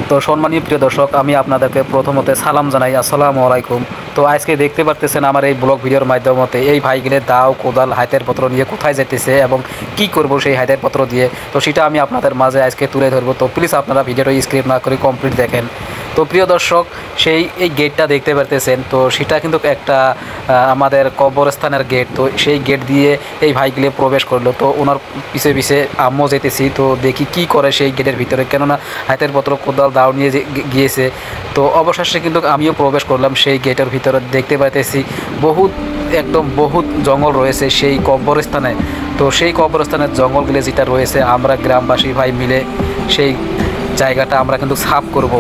তো সম্মানীয় প্রিয় দর্শক, আমি আপনাদেরকে প্রথমতে সালাম জানাই, আসসালামু আলাইকুম। তো আজকে দেখতে পারতেছেন আমার এই ব্লগ ভিডিওর মাধ্যমে এই ভাইগুলো দাও কোদাল হাতের পত্র নিয়ে কোথায় যেতেছে এবং কি করব সেই হাতের পত্র দিয়ে, তো সেটা আমি আপনাদের মাঝে আজকে তুলে ধরবো। তো প্লিজ আপনারা ভিডিওটা স্ক্রিপ না করে কমপ্লিট দেখেন। তো প্রিয় দর্শক, এই গেটটা দেখতে পারতেছেন, তো সেটা কিন্তু একটা আমাদের কবরস্থানের গেট। তো সেই গেট দিয়ে এই ভাইগুলো প্রবেশ করলো। তো ওনার পিছে পিছে আম্মু যেতেছি, তো দেখি কি করে সেই গেটের ভিতরে, কেননা হাতের পত্র কোদাল দাও নিয়ে গিয়েছে। তো অবশেষে কিন্তু আমিও প্রবেশ করলাম সেই গেটের ভিতরে। দেখতে পাইতেছি বহুত জঙ্গল রয়েছে সেই কবরস্থানে। তো সেই কবরস্থানের জঙ্গলগুলো যেটা রয়েছে, আমরা গ্রামবাসী ভাই মিলে সেই জায়গাটা আমরা কিন্তু সাফ করব।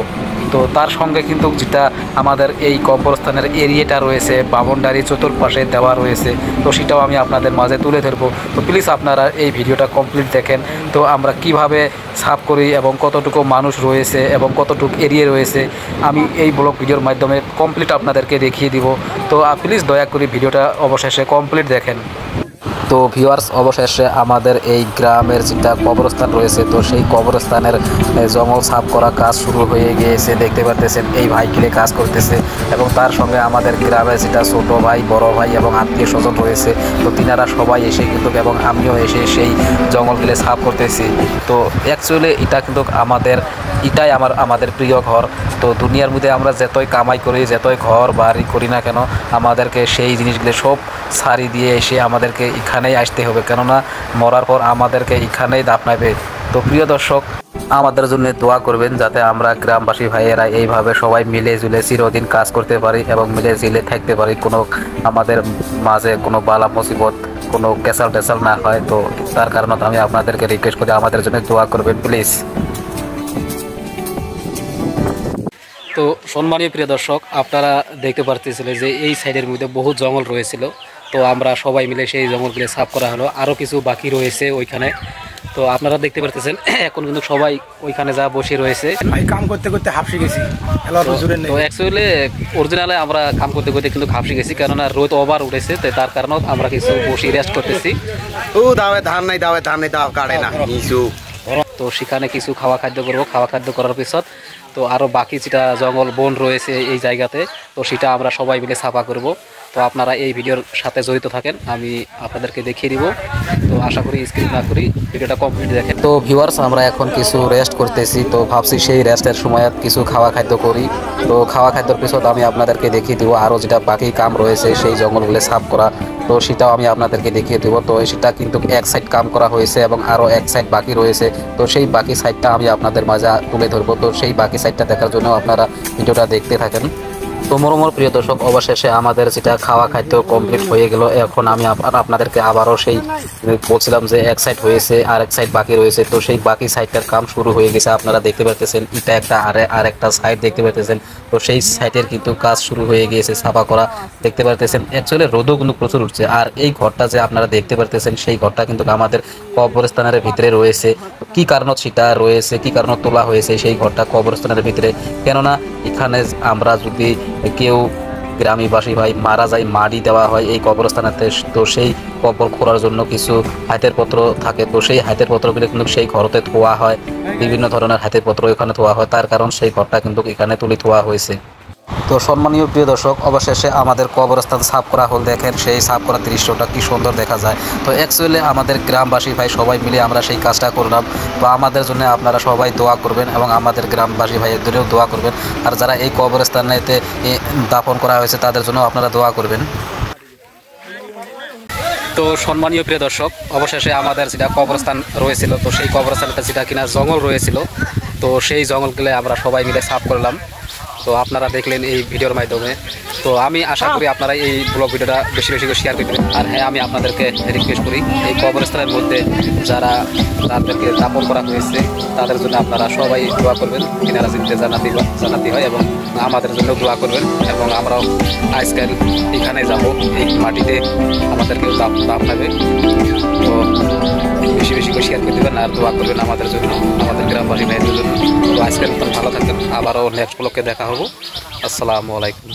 তো তার সঙ্গে কিন্তু যেটা আমাদের এই কবরস্থানের এরিয়াটা রয়েছে, বাউন্ডারি চতুর্পাশে দেওয়া রয়েছে, তো সেটাও আমি আপনাদের মাঝে তুলে ধরবো। তো প্লিজ আপনারা এই ভিডিওটা কমপ্লিট দেখেন। তো আমরা কিভাবে সাফ করি এবং কতটুকু মানুষ রয়েছে এবং কতটুকু এরিয়া রয়েছে, আমি এই ব্লগ ভিডিওর মাধ্যমে কমপ্লিট আপনাদেরকে দেখিয়ে দিব। তো প্লিজ দয়া করে ভিডিওটা অবশেষে কমপ্লিট দেখেন। তো ভিউয়ার্স, অবশেষে আমাদের এই গ্রামের যেটা কবরস্থান রয়েছে, তো সেই কবরস্থানের জঙ্গল সাফ করা কাজ শুরু হয়ে গিয়েছে। দেখতে পারতেছেন এই ভাইগুলো কাজ করতেছে এবং তার সঙ্গে আমাদের গ্রামের যেটা ছোটো ভাই, বড় ভাই এবং আত্মীয় স্বজন রয়েছে, তো তিনারা সবাই এসে কিন্তু এবং আমিও এসে সেই জঙ্গলগুলো সাফ করতেছি। তো অ্যাকচুয়ালি এটা কিন্তু এটাই আমাদের প্রিয় ঘর। তো দুনিয়ার মধ্যে আমরা যতই কামাই করি, যতই ঘর বাড়ি করি না কেন, আমাদেরকে সেই জিনিসগুলো সব ছাড়ি দিয়ে এসে আমাদেরকে এখানেই আসতে হবে, কেননা মরার পর আমাদেরকে এখানেই দাফনাবে। তো প্রিয় দর্শক, আমাদের জন্য দোয়া করবেন যাতে আমরা গ্রামবাসী ভাইয়েরা এইভাবে সবাই মিলে জুলে চিরদিন কাজ করতে পারি এবং মিলে ঝিলে থাকতে পারি, কোনো আমাদের মাঝে কোনো বালা মুসিবত, কোনো ক্যাসাল টেসাল না হয়। তো তার কারণে আমি আপনাদেরকে রিকোয়েস্ট করি আমাদের জন্য দোয়া করবেন প্লিজ। তো সম্মানীয় প্রিয় দর্শক, আপনারা দেখতে পারতেছিলেন যে এই সাইডের মধ্যে বহু জঙ্গল রয়েছিল। তো আমরা সবাই মিলে সেই জঙ্গলগুলো সাফ করা হলো, আরও কিছু বাকি রয়েছে ওইখানে। তো আপনারা দেখতে পারতেছেন এখন কিন্তু সবাই ওইখানে যা বসে রয়েছে। কাম করতে করতে হাঁপসে গেছি। তো অ্যাকচুয়ালি অরিজিনালে আমরা কাম করতে করতে কিন্তু হাঁপসে গেছি, কেননা রোদ ওভার উঠেছে। তো তার কারণে আমরা কিছু বসে রেস্ট করতেছি। তো সেখানে কিছু খাওয়া খাদ্য করবো। খাওয়া খাদ্য করার পিছত তো আরও বাকি যেটা জঙ্গল বন রয়েছে এই জায়গাতে, তো সেটা আমরা সবাই মিলে সাফা করব। তো আপনারা এই ভিডিওর সাথে জড়িত থাকেন, আমি আপনাদেরকে দেখিয়ে দিব। তো আশা করি স্ক্রিপ না করি ভিডিওটা কমপ্লিট দেখেন। তো ভিউয়ার্স, আমরা এখন কিছু রেস্ট করতেছি। তো ভাবছি সেই রেস্টের সময় কিছু খাওয়া খাদ্য করি। তো খাওয়া খাদ্যর পিছত আমি আপনাদেরকে দেখিয়ে দিব আরও যেটা বাকি কাম রয়েছে সেই জঙ্গলগুলো সাফ করা, তো সেটাও আমি আপনাদেরকে দেখিয়ে দেবো। তো সেটা কিন্তু এক সাইড কাম করা হয়েছে এবং আরও এক সাইড বাকি রয়েছে। তো সেই বাকি সাইডটা আমি আপনাদের মাঝে তুলে ধরবো। তো সেই বাকি সাইডটা দেখার জন্য আপনারা ভিডিওটা দেখতে থাকেন। তো মরমর প্রিয় দর্শক, অবশেষে আমাদের যেটা খাওয়া খাদ্য কমপ্লিট হয়ে গেল। এখন আমি আপনাদেরকে আবারও সেই বলছিলাম যে এক সাইড হয়েছে আর এক সাইড বাকি রয়েছে। তো সেই বাকি সাইডটার কাম শুরু হয়ে গেছে। আপনারা দেখতে পাচ্ছেন এটা একটা আর একটা সাইড দেখতে পাচ্ছেন। তো সেই সাইডের কিন্তু কাজ শুরু হয়ে গিয়েছে সাফা করা, দেখতে পাচ্ছেন। অ্যাকচুয়ালি রোদও কিন্তু প্রচুর উঠছে। আর এই ঘরটা যে আপনারা দেখতে পাচ্ছেন, সেই ঘরটা কিন্তু আমাদের কবরস্থানের ভিতরে রয়েছে। কি কারণ সেটা রয়েছে, কি কারণ তোলা হয়েছে সেই ঘরটা কবরস্থানের ভিতরে, কেননা এখানে আমরা যদি কেউ গ্রামীবাসী ভাই মারা যায়, মাটি দেওয়া হয় এই কবরস্থানেতে। তো সেই কবর খোঁড়ার জন্য কিছু হাতের পত্র থাকে। তো সেই হাতের পত্রগুলো কিন্তু সেই ঘরতে ধোয়া হয়, বিভিন্ন ধরনের হাতের পত্র এখানে ধোয়া হয়। তার কারণ সেই ঘরটা কিন্তু এখানে তুলে ধোয়া হয়েছে। তো সম্মানীয় প্রিয় দর্শক, অবশেষে আমাদের কবরস্থান সাফ করা হল। দেখেন সেই সাফ করার দৃশ্যটা কি সুন্দর দেখা যায়। তো অ্যাকচুয়ালি আমাদের গ্রামবাসী ভাই সবাই মিলে আমরা সেই কাজটা করলাম। তো আমাদের জন্য আপনারা সবাই দোয়া করবেন এবং আমাদের গ্রামবাসী ভাইয়ের জন্যও দোয়া করবেন। আর যারা এই কবরস্থানেতে দাফন করা হয়েছে তাদের জন্য আপনারা দোয়া করবেন। তো সম্মানীয় প্রিয় দর্শক, অবশেষে আমাদের যেটা কবরস্থান রয়েছিল, তো সেই কবরস্থানটা যেটা কিনা জঙ্গল রয়েছিল, তো সেই জঙ্গলগুলো আমরা সবাই মিলে সাফ করলাম। তো আপনারা দেখলেন এই ভিডিওর মাধ্যমে। তো আমি আশা করি আপনারা এই ব্লগ ভিডিওটা বেশি বেশি করে শেয়ার করবেন। আর হ্যাঁ, আমি আপনাদেরকে রিকোয়েস্ট করি এই কবরস্থানের মধ্যে তাদেরকে দাপন করা হয়েছে তাদের জন্য আপনারা সবাই দোয়া করবেন, কিনারা জিনতে জানাতে হয়, এবং আমাদের জন্য দোয়া করবেন। এবং আমরাও আজকাল এখানে যাব, এই মাটিতে আমাদেরকেও দাফনাবে। তো বেশি বেশি করে শেয়ার করে দেবেন আর দোয়া করবেন আমাদের জন্য, আমাদের গ্রামবাসী ভাইদের জন্য। তো আজকাল ভালো থাকবেন, আবারও নেক্সট ব্লগে দেখা হবো। আসসালামু আলাইকুম।